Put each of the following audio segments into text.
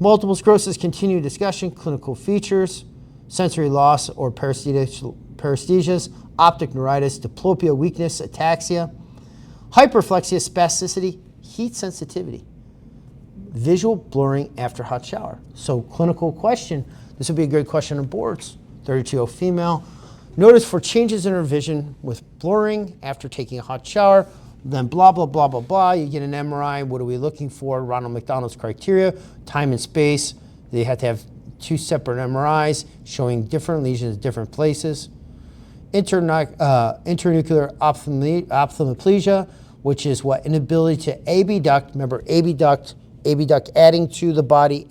Multiple sclerosis continued discussion, clinical features, sensory loss or paresthesias, optic neuritis, diplopia, weakness, ataxia, hyperflexia, spasticity, heat sensitivity, visual blurring after hot shower. So clinical question, this would be a good question on boards. 32-year-old female. Notice for changes in her vision with blurring after taking a hot shower, then blah, blah, blah, blah, blah. You get an MRI. What are we looking for? Ronald McDonald's criteria, time and space. They had to have 2 separate MRIs showing different lesions at different places. Internuclear ophthalmoplegia, which is what? Inability to abduct. Remember, abduct adding to the body,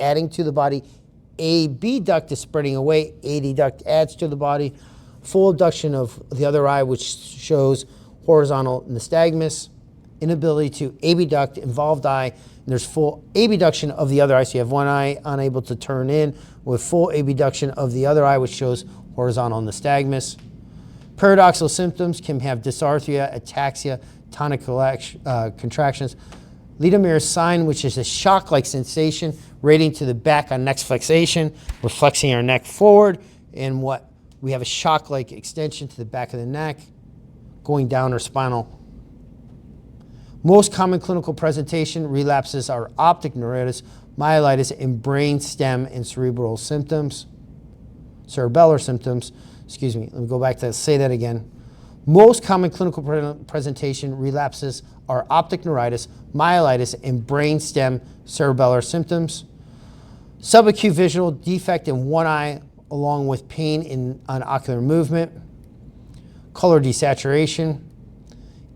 abduct is spreading away, adduct adds to the body. Full abduction of the other eye, which shows horizontal nystagmus. Inability to abduct, involved eye, and there's full abduction of the other eye. So you have one eye unable to turn in with full abduction of the other eye, which shows horizontal nystagmus. Paradoxical symptoms can have dysarthria, ataxia, tonic contractions. Liedermeier's sign, which is a shock-like sensation radiating to the back on neck flexation. We're flexing our neck forward, and what? We have a shock-like extension to the back of the neck, going down our spinal. Most common clinical presentation relapses are optic neuritis, myelitis, and brain stem and cerebellar symptoms. Excuse me, let me go back to say that again. Most common clinical presentation relapses are optic neuritis, myelitis, and brain stem cerebellar symptoms. Subacute visual defect in one eye along with pain on ocular movement. Color desaturation.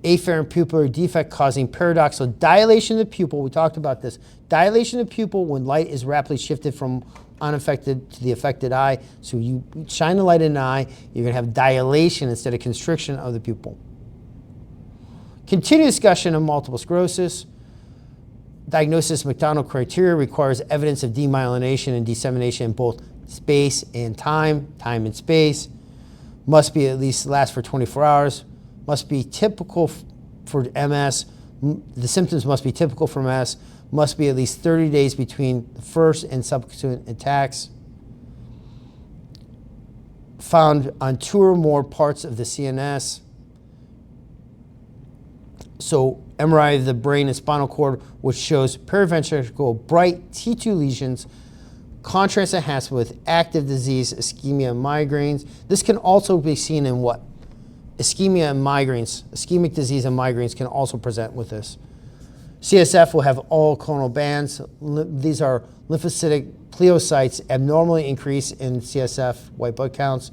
Afferent pupillary defect causing paradoxical dilation of the pupil. We talked about this. Dilation of the pupil when light is rapidly shifted from unaffected to the affected eye. So you shine the light in the eye, you're going to have dilation instead of constriction of the pupil. Continued discussion of multiple sclerosis. Diagnosis McDonald criteria requires evidence of demyelination and dissemination in both space and time and space. Must be at least last for 24 hours. Must be typical for MS. The symptoms must be typical for MS. Must be at least 30 days between the first and subsequent attacks. Found on 2 or more parts of the CNS. So MRI of the brain and spinal cord, which shows periventricular bright T2 lesions, contrast enhanced with active disease, ischemia, and migraines. This can also be seen in what? Ischemia and migraines. Ischemic disease and migraines can also present with this. CSF will have all clonal bands. These are lymphocytic pleocytes abnormally increase in CSF white blood counts.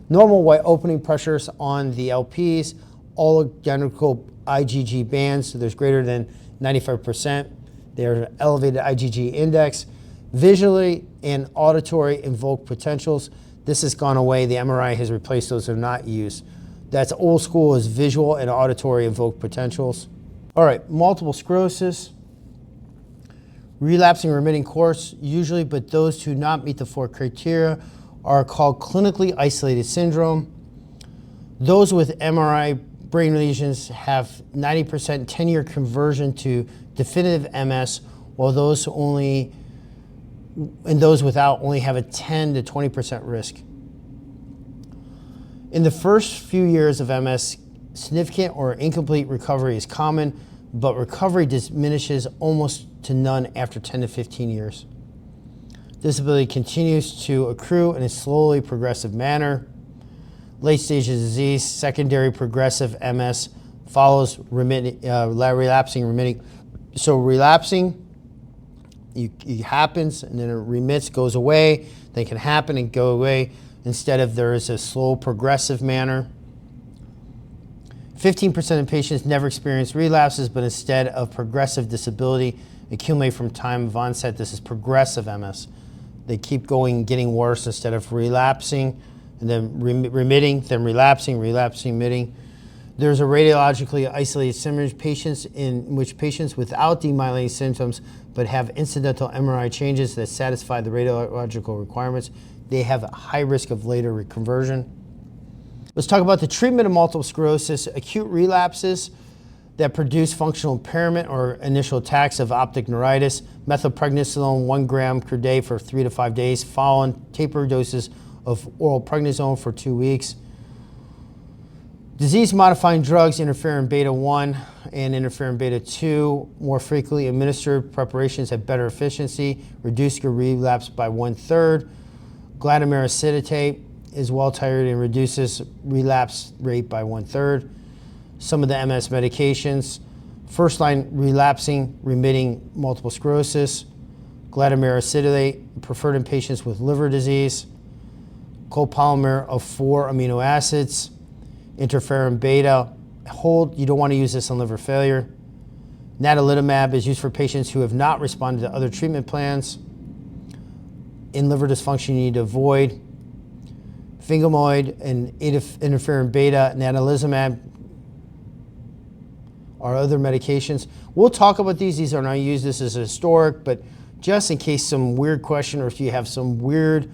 Normal white opening pressures on the LPs, all identical IgG bands, so there's greater than 95%. They're elevated IgG index. Visually and auditory invoked potentials. This has gone away. The MRI has replaced those, they're not used. That's old school, is visual and auditory invoked potentials. All right, multiple sclerosis. Relapsing remitting course usually, but those who do not meet the 4 criteria are called clinically isolated syndrome. Those with MRI brain lesions have 90% 10-year conversion to definitive MS, while those without only have a 10 to 20% risk. In the first few years of MS, significant or incomplete recovery is common, but recovery diminishes almost to none after 10 to 15 years. Disability continues to accrue in a slowly progressive manner. Late stage disease, secondary progressive MS follows relapsing remitting. So relapsing, it happens and then it remits, goes away. They can happen and go away. Instead of there is a slow progressive manner. 15% of patients never experience relapses, but instead of progressive disability accumulate from time of onset. This is progressive MS. They keep going, getting worse instead of relapsing, and then remitting, then relapsing, remitting. There's a radiologically isolated syndrome patients in which patients without demyelinating symptoms but have incidental MRI changes that satisfy the radiological requirements. They have a high risk of later reconversion. Let's talk about the treatment of multiple sclerosis. Acute relapses. that produce functional impairment or initial attacks of optic neuritis. Methylprednisolone 1 gram per day for 3 to 5 days, following taper doses of oral prednisone for 2 weeks. Disease-modifying drugs, interferon beta-1 and interferon beta-2, more frequently administered preparations have better efficiency, reduce your relapse by 1/3. Glatiramer acetate is well-tolerated and reduces relapse rate by 1/3. Some of the MS medications, first-line relapsing, remitting multiple sclerosis, glatiramer acetate, preferred in patients with liver disease, copolymer of 4 amino acids, interferon beta, you don't want to use this on liver failure. Natalitamab is used for patients who have not responded to other treatment plans. In liver dysfunction, you need to avoid fingomoid and interferon beta, natalizumab, or other medications. We'll talk about these. These are not used. This is historic, but just in case some weird question or if you have some weird,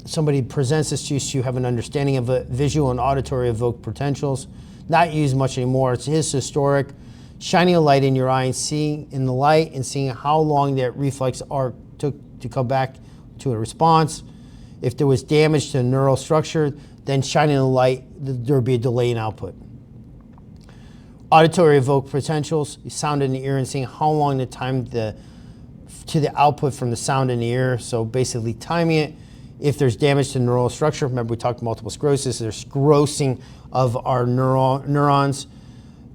somebody presents this to you so you have an understanding of it, visual and auditory evoked potentials. Not used much anymore. It's historic. Shining a light in your eye and seeing in the light and seeing how long that reflex arc took to come back to a response. If there was damage to the neural structure, then shining the light, there would be a delay in output. Auditory evoked potentials, sound in the ear and seeing how long the time to the output from the sound in the ear. So basically timing it. If there's damage to the neural structure, remember we talked multiple sclerosis, there's scrosing of our neurons.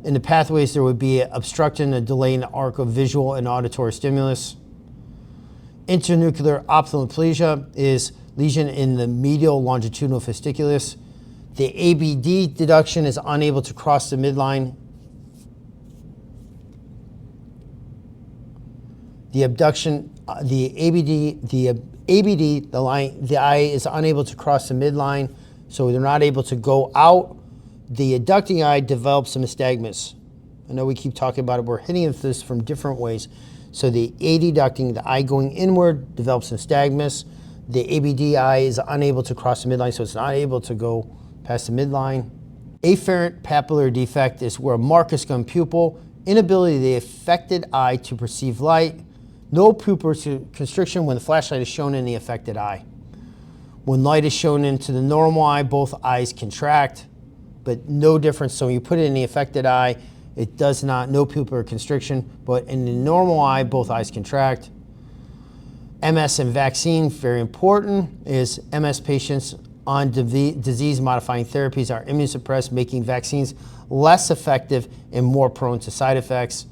In the pathways, there would be obstruction, a delay in the arc of visual and auditory stimulus. Internuclear ophthalmoplegia is lesion in the medial longitudinal fasciculus. The ABD deduction is unable to cross the midline. The abduction, the eye is unable to cross the midline, so they're not able to go out. The adducting eye develops some nystagmus. I know we keep talking about it. We're hitting this from different ways. So the adducting, the eye going inward, develops nystagmus. The ABD eye is unable to cross the midline, so it's not able to go past the midline. Afferent papillary defect is where a marcus gum pupil, inability of the affected eye to perceive light. No pupil constriction when the flashlight is shown in the affected eye. When light is shown into the normal eye, both eyes contract, but no difference. So when you put it in the affected eye, it does not, no pupillar constriction, but in the normal eye, both eyes contract. MS and vaccine, very important, is MS patients on disease-modifying therapies are immunosuppressed, making vaccines less effective and more prone to side effects.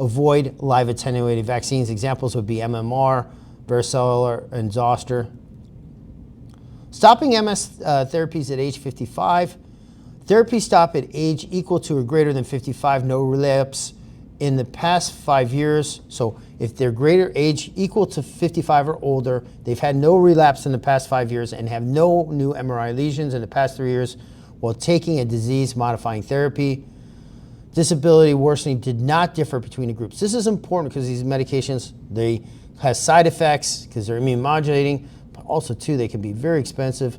Avoid live attenuated vaccines. Examples would be MMR, varicella, and zoster. Stopping MS therapies at age 55. Therapies stop at age equal to or greater than 55, no relapse in the past 5 years. So if they're greater age equal to 55 or older, they've had no relapse in the past 5 years and have no new MRI lesions in the past 3 years while taking a disease-modifying therapy. Disability worsening did not differ between the groups. This is important because these medications, they have side effects because they're immune modulating, but also too, they can be very expensive.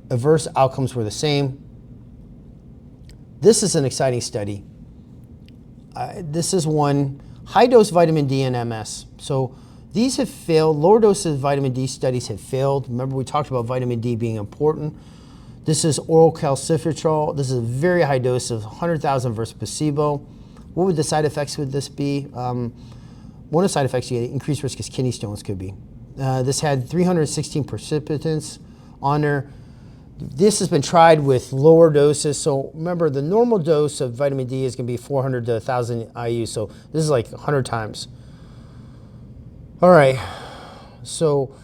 Adverse outcomes were the same. This is an exciting study. This is one, high-dose vitamin D and MS. So these have failed. Lower doses of vitamin D studies have failed. Remember we talked about vitamin D being important. This is oral calciferol. This is a very high dose of 100,000 versus placebo. What would the side effects with this be? One of the side effects, you get increased risk is kidney stones could be. This had 316 precipitants on there. This has been tried with lower doses. So remember, the normal dose of vitamin D is going to be 400 to 1,000 IU. So this is like 100 times. All right. So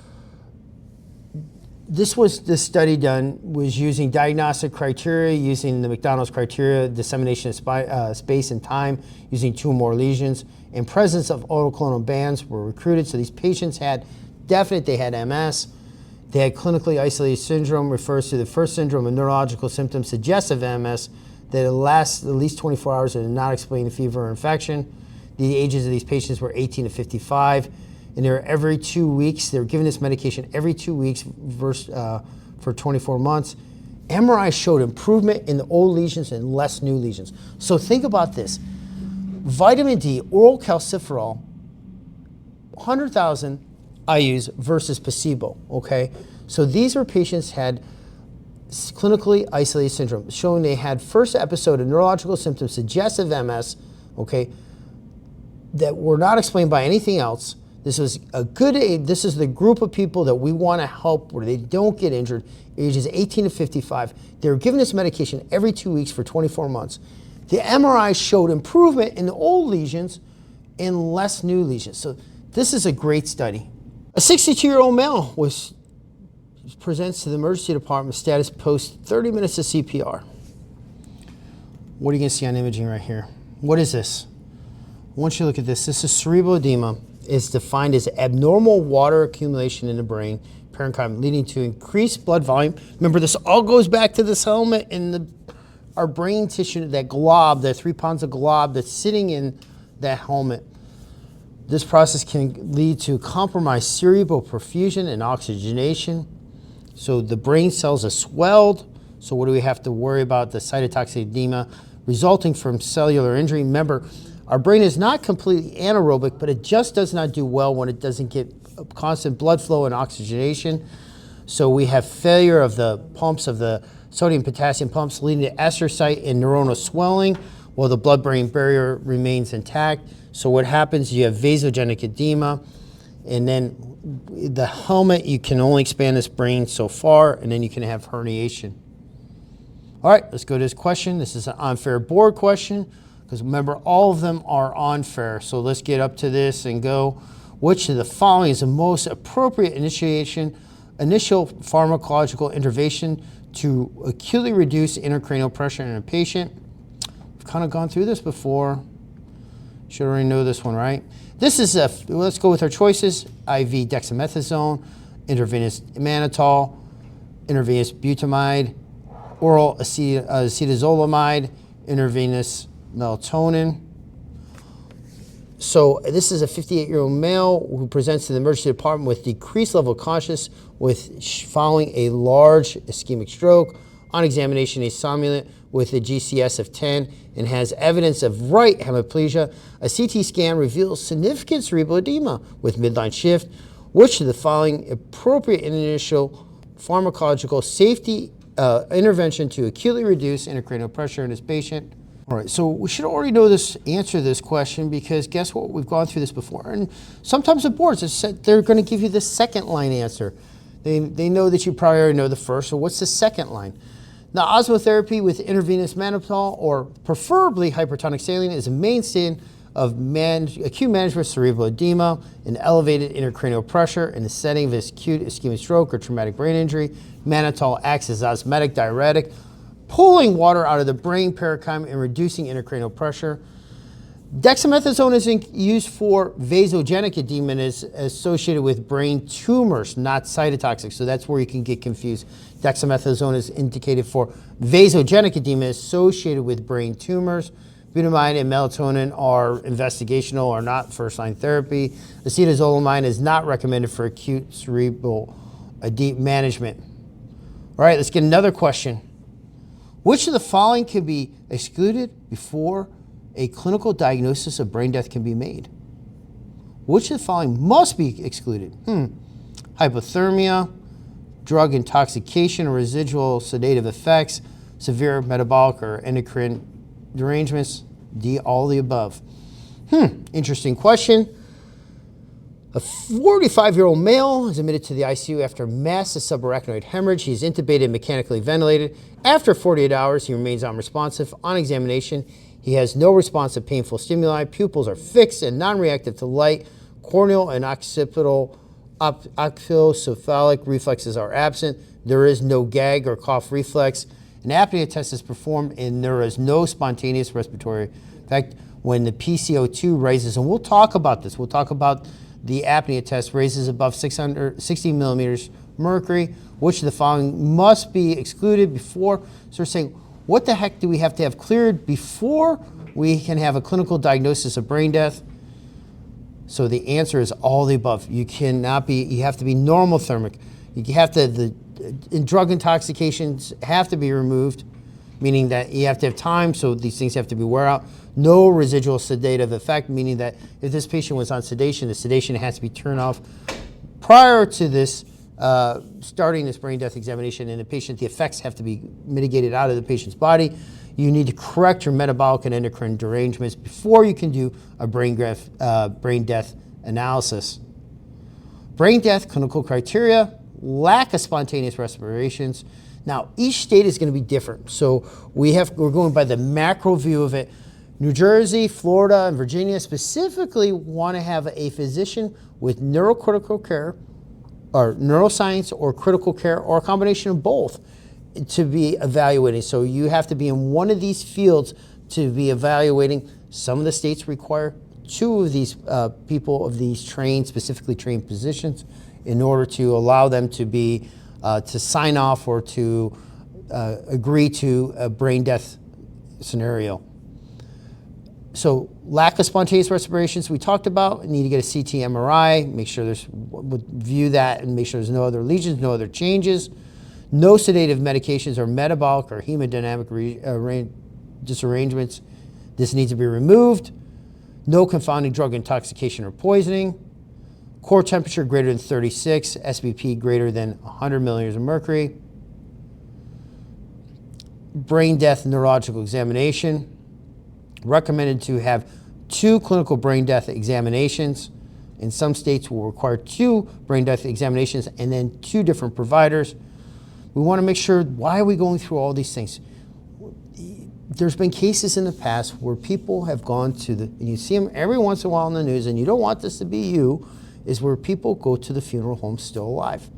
this study done was using diagnostic criteria, using the McDonald's criteria, dissemination of space and time, using 2 or more lesions, and presence of autoclonal bands were recruited. So these patients had they had MS. They had clinically isolated syndrome, refers to the first syndrome of neurological symptoms suggestive of MS that lasts at least 24 hours and did not explain the fever or infection. The ages of these patients were 18 to 55. And they were every 2 weeks. They were given this medication every 2 weeks for 24 months. MRI showed improvement in the old lesions and less new lesions. So think about this. Vitamin D, oral calciferol, 100,000 IUs versus placebo, okay? So these are patients had clinically isolated syndrome, showing they had first episode of neurological symptoms suggestive MS, okay, that were not explained by anything else. This is this is the group of people that we want to help where they don't get injured, ages 18 to 55. They're given this medication every 2 weeks for 24 months. The MRI showed improvement in the old lesions and less new lesions. So this is a great study. A 62-year-old male presents to the emergency department, status post 30 minutes of CPR. What are you going to see on imaging right here? What is this? I want you to look at this. This is cerebral edema. It's defined as abnormal water accumulation in the brain, parenchyma, leading to increased blood volume. Remember, this all goes back to this helmet in our brain tissue, that glob, that 3 pounds of glob that's sitting in that helmet. This process can lead to compromised cerebral perfusion and oxygenation. So the brain cells are swelled. So what do we have to worry about? The cytotoxic edema resulting from cellular injury. Remember, our brain is not completely anaerobic, but it just does not do well when it doesn't get constant blood flow and oxygenation. So we have failure of the pumps, of the sodium potassium pumps, leading to astrocyte and neuronal swelling while the blood-brain barrier remains intact. So what happens, you have vasogenic edema, and then the helmet, you can only expand this brain so far, and then you can have herniation. All right, let's go to this question. This is an unfair board question, because remember, all of them are unfair. So let's get up to this and go. Which of the following is the most appropriate initial pharmacological intervention to acutely reduce intracranial pressure in a patient? We've kind of gone through this before. Should already know this one, right? This is let's go with our choices. IV dexamethasone, intravenous mannitol, intravenous butamide, oral acetazolamide, intravenous melatonin. So this is a 58-year-old male who presents to the emergency department with decreased level of consciousness following a large ischemic stroke. On examination, he's somnolent with a GCS of 10 and has evidence of right hemiplegia. A CT scan reveals significant cerebral edema with midline shift. Which of the following appropriate initial pharmacological safety intervention to acutely reduce intracranial pressure in this patient? All right, so we should already know this answer to this question, because guess what? We've gone through this before. And sometimes the boards, they're going to give you the second line answer. They know that you probably already know the first, so what's the second line? Now, osmotherapy with intravenous mannitol, or preferably hypertonic saline, is a mainstay of acute management of cerebral edema and elevated intracranial pressure in the setting of acute ischemic stroke or traumatic brain injury. Mannitol acts as osmotic diuretic, pulling water out of the brain parenchyma and reducing intracranial pressure. Dexamethasone is used for vasogenic edema and is associated with brain tumors, not cytotoxic. So that's where you can get confused. Dexamethasone is indicated for vasogenic edema associated with brain tumors. Butamide and melatonin are investigational or not first-line therapy. Acetazolamide is not recommended for acute cerebral edema management. All right, let's get another question. Which of the following can be excluded before a clinical diagnosis of brain death can be made? Which of the following must be excluded? Hypothermia, drug intoxication or residual sedative effects, severe metabolic or endocrine derangements, D, all the above. Interesting question. A 45-year-old male is admitted to the ICU after massive subarachnoid hemorrhage. He's intubated and mechanically ventilated. After 48 hours, he remains unresponsive. On examination, he has no response to painful stimuli. Pupils are fixed and non-reactive to light. Corneal and occipital oculocephalic reflexes are absent. There is no gag or cough reflex. An apnea test is performed and there is no spontaneous respiratory. In fact, when the PCO2 raises, and we'll talk about this, we'll talk about the apnea test raises above 660 millimeters mercury, which of the following must be excluded before. So we're saying, what the heck do we have to have cleared before we can have a clinical diagnosis of brain death? So the answer is all the above. You cannot be, you have to be normothermic. You have to, And drug intoxications have to be removed, meaning that you have to have time, so these things have to be wear out. No residual sedative effect, meaning that if this patient was on sedation, the sedation has to be turned off prior to this starting this brain death examination, and the effects have to be mitigated out of the patient's body. You need to correct your metabolic and endocrine derangements before you can do a brain death analysis. Brain death clinical criteria: lack of spontaneous respirations. Now, each state is going to be different, so we're going by the macro view of it. New Jersey, Florida, and Virginia specifically want to have a physician with neurocritical care, or neuroscience, or critical care, or a combination of both, to be evaluating. So you have to be in one of these fields to be evaluating. Some of the states require 2 of these people of these specifically trained physicians in order to allow them to be to sign off or to agree to a brain death scenario. So lack of spontaneous respirations we talked about. You need to get a CT MRI, make sure view that and make sure there's no other lesions, no other changes. No sedative medications or metabolic or hemodynamic disarrangements. This needs to be removed. No confounding drug intoxication or poisoning. Core temperature greater than 36, SBP greater than 100 millimeters of mercury. Brain death neurological examination. Recommended to have 2 clinical brain death examinations. In some states will require 2 brain death examinations and then 2 different providers. We want to make sure, why are we going through all these things? There's been cases in the past where people have gone to and you see them every once in a while in the news, and you don't want this to be you, is where people go to the funeral home still alive.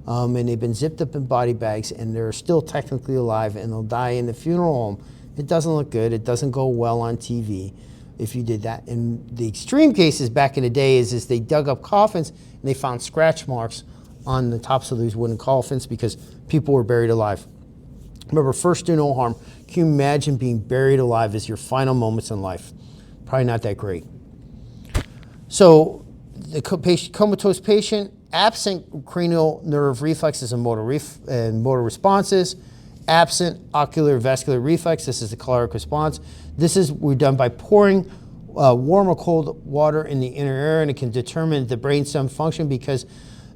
And they've been zipped up in body bags and they're still technically alive, and they'll die in the funeral home. It doesn't look good. It doesn't go well on TV if you did that. And the extreme cases back in the day is they dug up coffins and they found scratch marks on the tops of these wooden coffins because people were buried alive. Remember, first do no harm. Can you imagine being buried alive as your final moments in life? Probably not that great. So the comatose patient, absent cranial nerve reflexes and motor responses, absent ocular vascular reflex. This is the choleric response. We're done by pouring warm or cold water in the inner ear, and it can determine the brainstem function because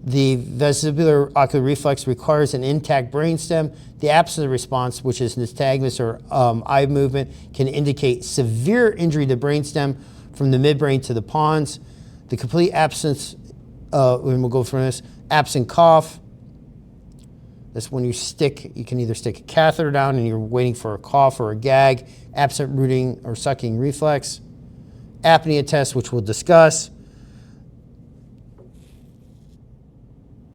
the vestibular ocular reflex requires an intact brainstem. The absence of response, which is nystagmus or eye movement, can indicate severe injury to the brainstem from the midbrain to the pons. The complete absence, and we'll go through this, absent cough. That's when you can either stick a catheter down and you're waiting for a cough or a gag. Absent rooting or sucking reflex. Apnea test, which we'll discuss.